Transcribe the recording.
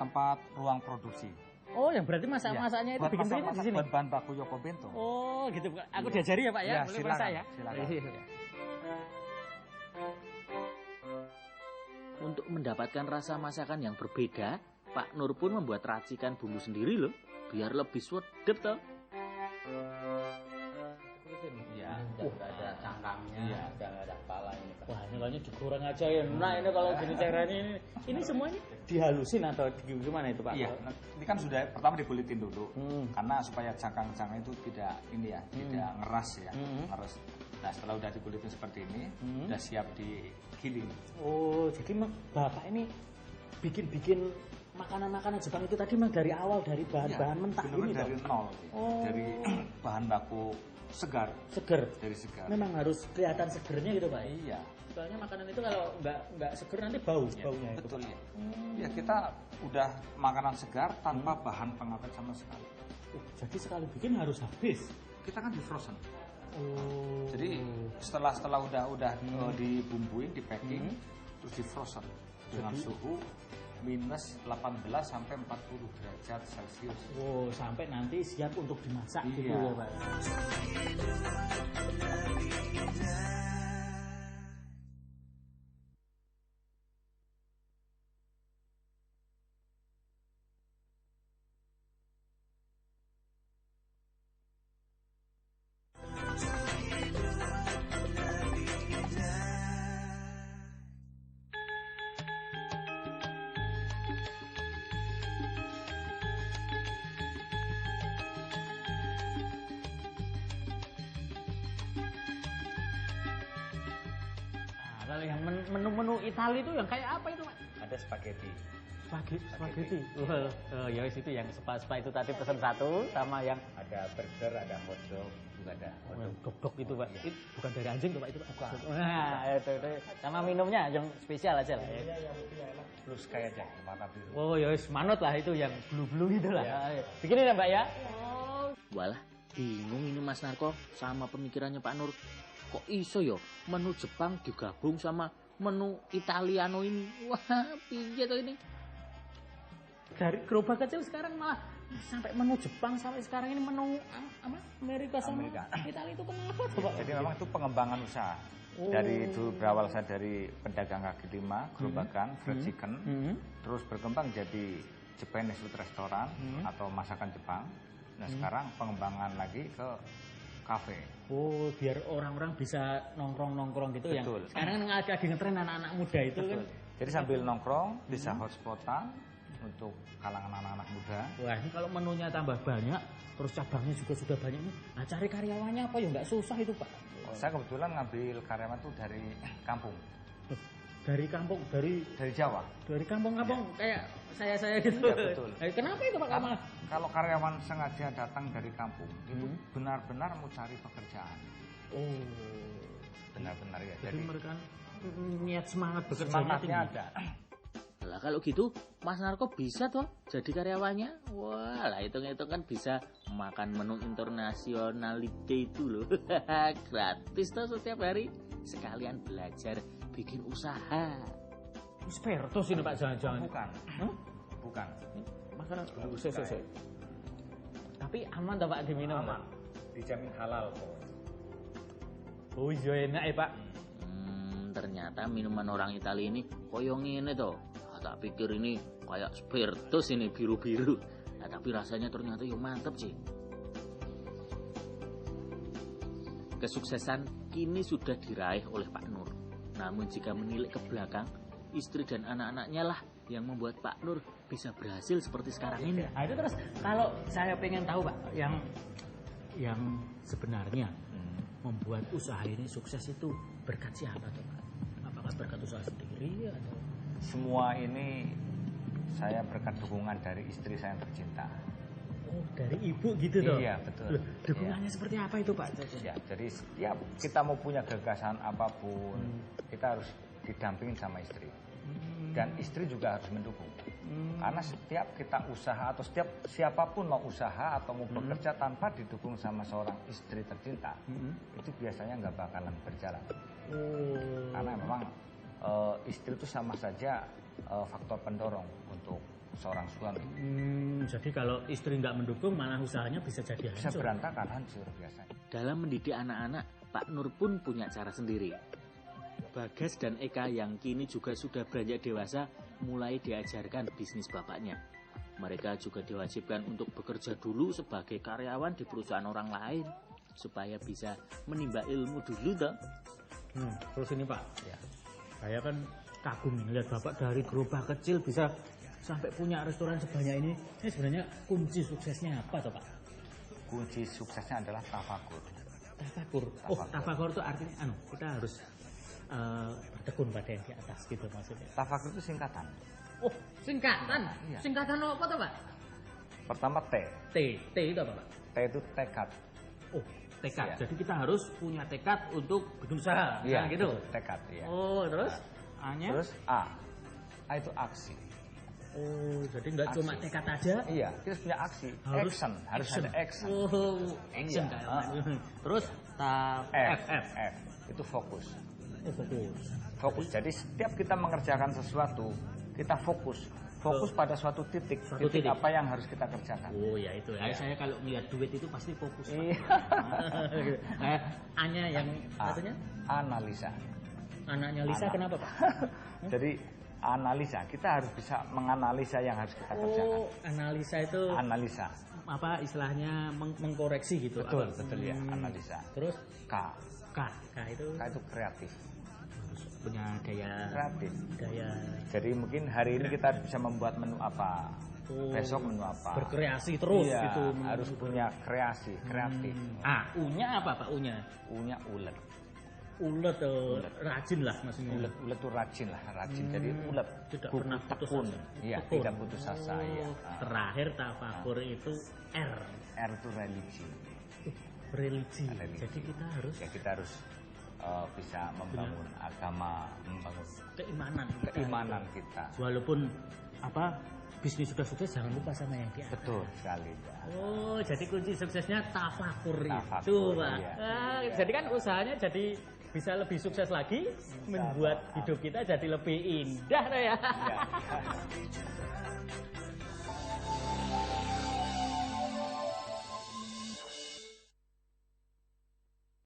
tempat ruang produksi. Oh, yang berarti masak-masaknya itu bikin print di sini. Buat bahan baku Yoko Bento. Oh, gitu. Aku diajari ya, Pak ya. Boleh masak ya? Silakan. Untuk mendapatkan rasa masakan yang berbeda, Pak Nur pun membuat racikan bumbu sendiri loh, biar lebih sedap toh. Iya, nggak ada cangkangnya, nggak ada kepala ini. Wah, ini kayaknya digoreng aja ya. Nah, ini kalau gini caranya ini semuanya dihalusin atau gimana itu, Pak? Iya, ini kan sudah pertama dikulitin dulu, karena supaya cangkang-cangkang itu tidak tidak ngeras ya, ngeras. Nah, setelah udah dikulitin seperti ini, udah siap digiling. Oh, jadi Bapak ini bikin makanan-makanan Jepang itu tadi memang dari awal dari bahan-bahan mentah ini dari nol, dari bahan baku segar. Dari segar. Memang harus kelihatan segernya gitu, Pak. Iya. Soalnya makanan itu kalau nggak seger nanti baunya itu. Betul ya. Ya kita udah makanan segar tanpa bahan pengawet sama sekali. Jadi sekali bikin harus habis. Kita kan di frozen. Jadi setelah udah dibumbuin, di packing, terus di frozen dengan suhu minus 18 sampai 40 derajat Celcius. Oh, sampai nanti siap untuk dimasak gitu ya, Pak. Kalau yang menu-menu Italia itu yang kayak apa itu, Pak? Ada spaghetti. Spaghetti. Oh, ya wis itu yang spa itu tadi pesan satu sama yang Ada burger, ada hotdog, juga ada dok itu, Pak. Itu bukan dari anjing tuh, Pak, itu, Pak. Bukan. Nah, itu. Sama minumnya yang spesial aja lah. Iya, yang lebih enak. Plus kayak aja warna biru. Oh, ya wis manut lah itu yang blue gitu lah. Bikinin ya, Mbak ya. Walah, bingung ini Mas Narko sama pemikirannya Pak Nur. Kok iso yo menu Jepang digabung sama menu Italiano ini? Wah, piye to ini? Dari gerobak kecil sekarang malah sampai menu Jepang, sampai sekarang ini menu Amerika sama Italia itu kenapa tuh, Pak? Jadi memang itu pengembangan usaha. Dari dulu berawal saya dari pedagang kaki lima, gerobakan, fried chicken, terus berkembang jadi Japanese food restaurant atau masakan Jepang. Nah sekarang pengembangan lagi ke kafe. Oh, biar orang-orang bisa nongkrong-nongkrong gitu. Betul. Yang sekarang kan lagi ngetren anak-anak muda itu. Betul. Kan. Jadi sambil nongkrong bisa hotspotan untuk kalangan anak-anak muda. Wah, ini kalau menunya tambah banyak, terus cabangnya juga sudah banyak nih. Nah, cari karyawannya apa ya nggak susah itu, Pak? Saya kebetulan ngambil karyawan tuh dari kampung. Dari kampung, dari Jawa. Dari kampung-kampung kayak saya gitu. Ya, betul. Kenapa itu, Pak? Kalau karyawan sengaja datang dari kampung, itu benar-benar mau cari pekerjaan. Oh, benar-benar ya. Jadi mereka niat semangat bekerja. Semangatnya ada. Lah kalau gitu Mas Narko bisa toh jadi karyawannya. Wah, lah hitung-hitung kan bisa makan menu internasionalite itu loh. Gratis toh setiap hari. Sekalian belajar bikin usaha. Spertos ini, Pak, jangan-jangan. Bukan. Bukan. Makanan Tapi aman toh, Pak, diminum? Aman. Dijamin halal kok. Oh iya enak ya, Pak. Ternyata minuman orang Italia ini koyo ngene toh. Tak pikir ini kayak Spertos ini biru-biru. Nah, tapi rasanya ternyata yang mantep sih. Kesuksesan kini sudah diraih oleh Pak Nur. Namun jika menilik ke belakang, istri dan anak-anaknya lah yang membuat Pak Nur bisa berhasil seperti sekarang ini. Nah, itu terus kalau saya pengen tahu, Pak, yang sebenarnya membuat usaha ini sukses itu berkat siapa tuh, Pak? Apakah berkat usaha sendiri atau? Semua ini saya berkat dukungan dari istri saya yang tercinta. Oh, dari ibu gitu toh? Iya, betul. Dukungannya seperti apa itu, Pak? Ya, jadi setiap kita mau punya gagasan apapun, kita harus didampingin sama istri. Dan istri juga harus mendukung. Karena setiap kita usaha atau setiap siapapun mau usaha atau mau bekerja tanpa didukung sama seorang istri tercinta, itu biasanya nggak bakalan berjalan. Karena memang istri itu sama saja faktor pendorong untuk seorang suami. Jadi kalau istri nggak mendukung malah usahanya bisa jadi Bisa hancur. berantakan, hancur biasanya. Dalam mendidik anak-anak, Pak Nur pun punya cara sendiri. Bagas dan Eka yang kini juga sudah beranjak dewasa mulai diajarkan bisnis bapaknya. Mereka juga diwajibkan untuk bekerja dulu sebagai karyawan di perusahaan orang lain supaya bisa menimba ilmu dulu toh. Terus ini Pak, ya, saya kan kagum nih lihat Bapak dari gerobak kecil bisa sampai punya restoran sebanyak ini. Ini sebenarnya kunci suksesnya apa toh Pak? Kunci suksesnya adalah tafakur. Tafakur. Oh, tafakur itu artinya kita harus bertekun pada yang di atas gitu maksudnya. Tafakur itu singkatan. Oh, singkatan. Iya. Singkatan apa toh Pak? Pertama T. T itu apa Pak? T itu tekad. Oh, tekad. Iya. Jadi kita harus punya tekad untuk bikin usaha. Iya, gitu. tekad. Iya. Oh, terus A-nya? Terus A. A itu aksi. Oh, jadi nggak Aksi. cuma tekad aja. Iya, kita punya aksi. Action. Harus ada action. Oh, action Iya. kayak. Terus F. Itu fokus. Fokus. Fokus. Jadi setiap kita mengerjakan sesuatu, kita fokus. Fokus pada suatu titik. Suatu titik. Apa yang harus kita kerjakan. Oh ya itu ya. Iya. Saya kalau melihat duit itu pasti fokus. Iya. A-nya yang maksudnya? Analisa. Anaknya Lisa kenapa Pak? Jadi analisa, kita harus bisa menganalisa yang harus kita kerjakan. Oh, analisa itu Analisa. apa istilahnya mengkoreksi gitu. Betul, apa? betul ya, analisa. Terus K. K itu K itu kreatif. harus punya Kreatif. daya Jadi mungkin hari ini kita bisa membuat menu apa, besok menu apa. berkreasi terus Iya, gitu. harus punya kreasi, kreatif. U-nya apa Pak? U-nya U-nya ulet. ulet, rajin lah maksudnya. Ulet itu rajin lah, rajin. Jadi ulet. Tidak Kuku pernah putus tekun. asa. Iya, Tekun. tidak putus asa. Iya. Terakhir tafakur itu R, R itu religi. religi. Religi. Jadi kita harus Ya kita harus bisa membangun agama, membangun keimanan kita. Walaupun apa bisnis sudah sukses jangan lupa sama yang di atas. Betul sekali. Oh, jadi kunci suksesnya tafakur itu, Tafakur, Pak. iya. Jadi kan usahanya jadi bisa lebih sukses lagi, membuat hidup kita jadi lebih indah ya. Iya.